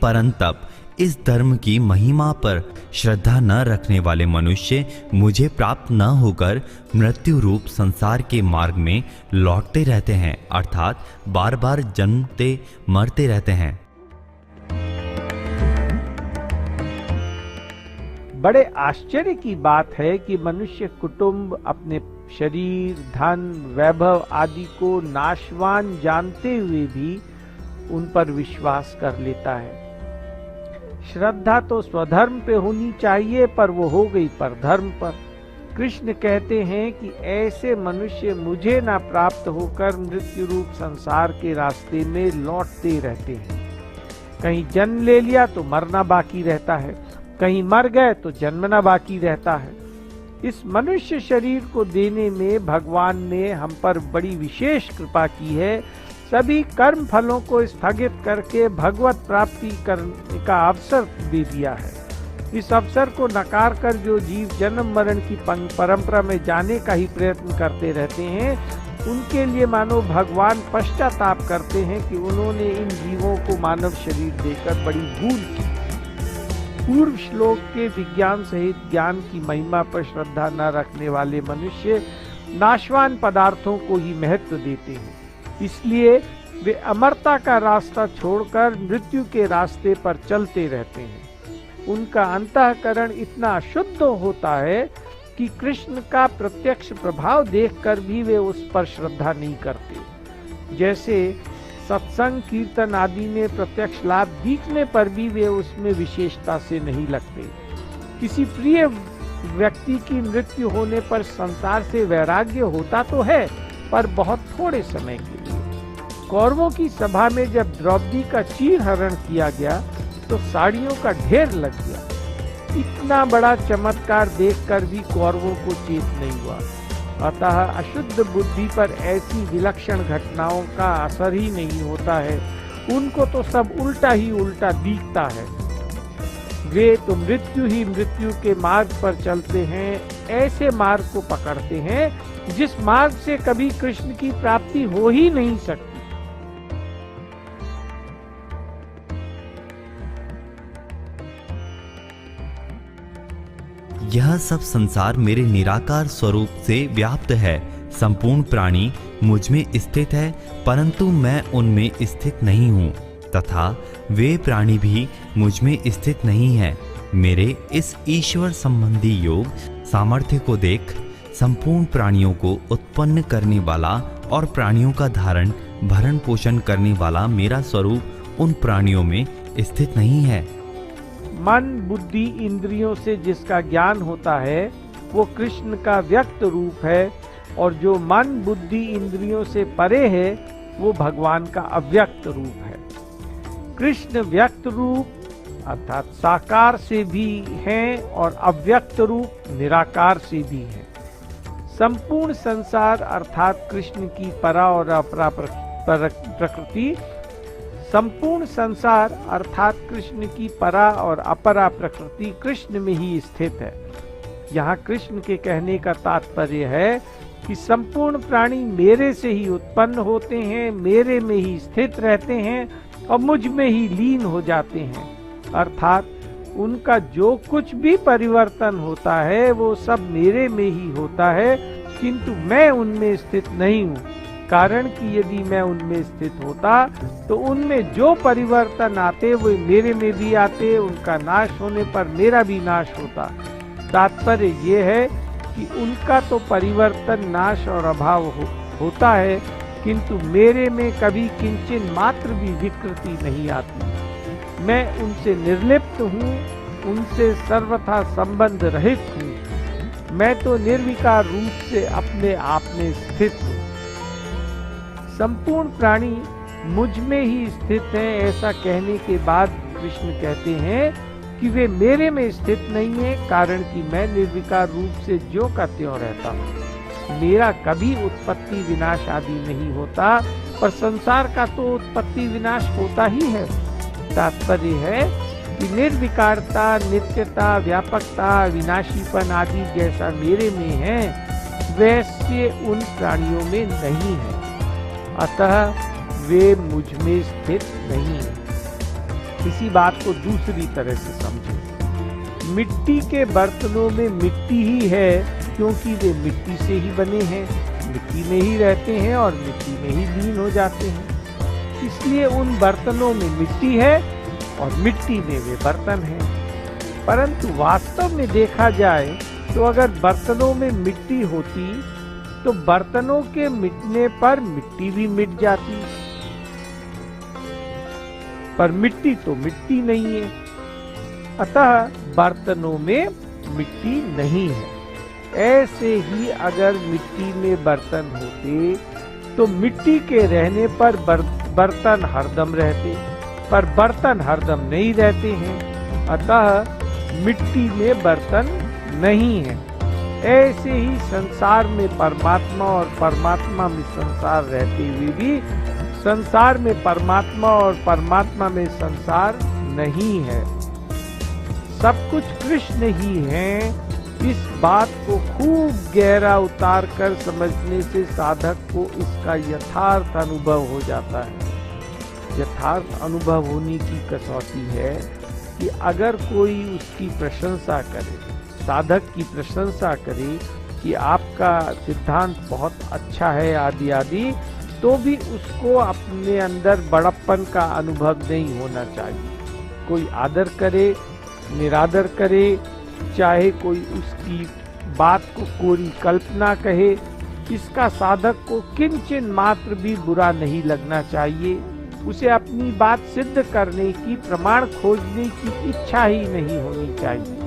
परंतप इस धर्म की महिमा पर श्रद्धा न रखने वाले मनुष्य मुझे प्राप्त न होकर मृत्यु रूप संसार के मार्ग में लौटते रहते हैं, अर्थात बार बार जन्मते मरते रहते हैं। बड़े आश्चर्य की बात है कि मनुष्य कुटुंब, अपने शरीर, धन, वैभव आदि को नाशवान जानते हुए भी उन पर विश्वास कर लेता है। श्रद्धा तो स्वधर्म पे होनी चाहिए, पर वो हो गई परधर्म पर। कृष्ण कहते हैं कि ऐसे मनुष्य मुझे ना प्राप्त होकर मृत्यु रूप संसार के रास्ते में लौटते रहते हैं। कहीं जन्म ले लिया तो मरना बाकी रहता है, कहीं मर गए तो जन्मना बाकी रहता है। इस मनुष्य शरीर को देने में भगवान ने हम पर बड़ी विशेष कृपा की है। सभी कर्म फलों को स्थगित करके भगवत प्राप्ति करने का अवसर दे दिया है। इस अवसर को नकार कर जो जीव जन्म मरण की परंपरा में जाने का ही प्रयत्न करते रहते हैं, उनके लिए मानो भगवान पश्चाताप करते हैं कि उन्होंने इन जीवों को मानव शरीर देकर बड़ी भूल की। पूर्व श्लोक के विज्ञान सहित ज्ञान की महिमा पर श्रद्धा न रखने वाले मनुष्य नाशवान पदार्थों को ही महत्व देते हैं, इसलिए वे अमरता का रास्ता छोड़कर मृत्यु के रास्ते पर चलते रहते हैं। उनका अंतःकरण इतना अशुद्ध होता है कि कृष्ण का प्रत्यक्ष प्रभाव देखकर भी वे उस पर श्रद्धा नहीं करते। जैसे सत्संग, कीर्तन आदि में प्रत्यक्ष लाभ दिखने पर भी वे उसमें विशेषता से नहीं लगते। किसी प्रिय व्यक्ति की मृत्यु होने पर संसार से वैराग्य होता तो है, पर बहुत थोड़े समय के लिए। कौरवों की सभा में जब द्रौपदी का चीर हरण किया गया तो साड़ियों का ढेर लग गया। इतना बड़ा चमत्कार देखकर भी कौरवों को चेत नहीं हुआ। अतः अशुद्ध बुद्धि पर ऐसी विलक्षण घटनाओं का असर ही नहीं होता है। उनको तो सब उल्टा ही उल्टा दिखता है। वे तो मृत्यु ही मृत्यु के मार्ग पर चलते हैं, ऐसे मार्ग को पकड़ते हैं जिस मार्ग से कभी कृष्ण की प्राप्ति हो ही नहीं सकती। यह सब संसार मेरे निराकार स्वरूप से व्याप्त है। संपूर्ण प्राणी मुझ में स्थित है, परंतु मैं उनमें स्थित नहीं हूँ, तथा वे प्राणी भी मुझ में स्थित नहीं है। मेरे इस ईश्वर संबंधी योग सामर्थ्य को देख संपूर्ण प्राणियों को उत्पन्न करने वाला और प्राणियों का धारण भरण पोषण करने वाला मेरा स्वरूप उन प्राणियों में स्थित नहीं है। मन, बुद्धि, इंद्रियों से जिसका ज्ञान होता है वो कृष्ण का व्यक्त रूप है, और जो मन, बुद्धि, इंद्रियों से परे है वो भगवान का अव्यक्त रूप है। कृष्ण व्यक्त रूप अर्थात साकार से भी हैं और अव्यक्त रूप निराकार से भी हैं। संपूर्ण संसार अर्थात कृष्ण की परा और अपरा प्रकृति, संपूर्ण संसार अर्थात कृष्ण की परा और अपरा प्रकृति कृष्ण में ही स्थित है। यहाँ कृष्ण के कहने का तात्पर्य है कि संपूर्ण प्राणी मेरे से ही उत्पन्न होते हैं, मेरे में ही स्थित रहते हैं और मुझ में ही लीन हो जाते हैं। अर्थात उनका जो कुछ भी परिवर्तन होता है वो सब मेरे में ही होता है, किंतु मैं उनमें स्थित नहीं हूँ। कारण कि यदि मैं उनमें स्थित होता तो उनमें जो परिवर्तन आते वो मेरे में भी आते, उनका नाश होने पर मेरा भी नाश होता। तात्पर्य ये है कि उनका तो परिवर्तन, नाश और अभाव होता है, किंतु मेरे में कभी किंचित मात्र भी विकृति नहीं आती। मैं उनसे निर्लिप्त हूँ, उनसे सर्वथा संबंध रहित हूँ। मैं तो निर्विकार रूप से अपने आप में स्थित हूँ। संपूर्ण प्राणी मुझ में ही स्थित है, ऐसा कहने के बाद कृष्ण कहते हैं कि वे मेरे में स्थित नहीं है, कारण कि मैं निर्विकार रूप से ज्यों का त्यों रहता हूँ। मेरा कभी उत्पत्ति विनाश आदि नहीं होता, पर संसार का तो उत्पत्ति विनाश होता ही है। तात्पर्य है कि निर्विकारता, नित्यता, व्यापकता, विनाशीपन आदि जैसा मेरे में है, वैसे उन प्राणियों में नहीं है। अतः वे मुझ में स्थित नहीं है। इसी बात को दूसरी तरह से समझें। मिट्टी के बर्तनों में मिट्टी ही है, क्योंकि वे मिट्टी से ही बने हैं, मिट्टी में ही रहते हैं और मिट्टी में ही लीन हो जाते हैं। इसलिए उन बर्तनों में मिट्टी है और मिट्टी में वे बर्तन हैं। परंतु वास्तव में देखा जाए तो अगर बर्तनों में मिट्टी होती तो बर्तनों के मिटने पर मिट्टी भी मिट जाती, पर मिट्टी तो मिट्टी नहीं है, अतः बर्तनों में मिट्टी नहीं है। ऐसे ही अगर मिट्टी में बर्तन होते तो मिट्टी के रहने पर बर्तन हरदम रहते, पर बर्तन हरदम नहीं रहते हैं, अतः मिट्टी में बर्तन नहीं है। ऐसे ही संसार में परमात्मा और परमात्मा में संसार रहते हुए भी संसार में परमात्मा और परमात्मा में संसार नहीं है। सब कुछ कृष्ण ही है। इस बात को खूब गहरा उतार कर समझने से साधक को इसका यथार्थ अनुभव हो जाता है। यथार्थ अनुभव होने की कसौटी है कि अगर कोई उसकी प्रशंसा करे, साधक की प्रशंसा करे कि आपका सिद्धांत बहुत अच्छा है आदि आदि, तो भी उसको अपने अंदर बड़प्पन का अनुभव नहीं होना चाहिए। कोई आदर करे, निरादर करे, चाहे कोई उसकी बात को कोरी कल्पना कहे, इसका साधक को किंचन मात्र भी बुरा नहीं लगना चाहिए। उसे अपनी बात सिद्ध करने की, प्रमाण खोजने की इच्छा ही नहीं होनी चाहिए।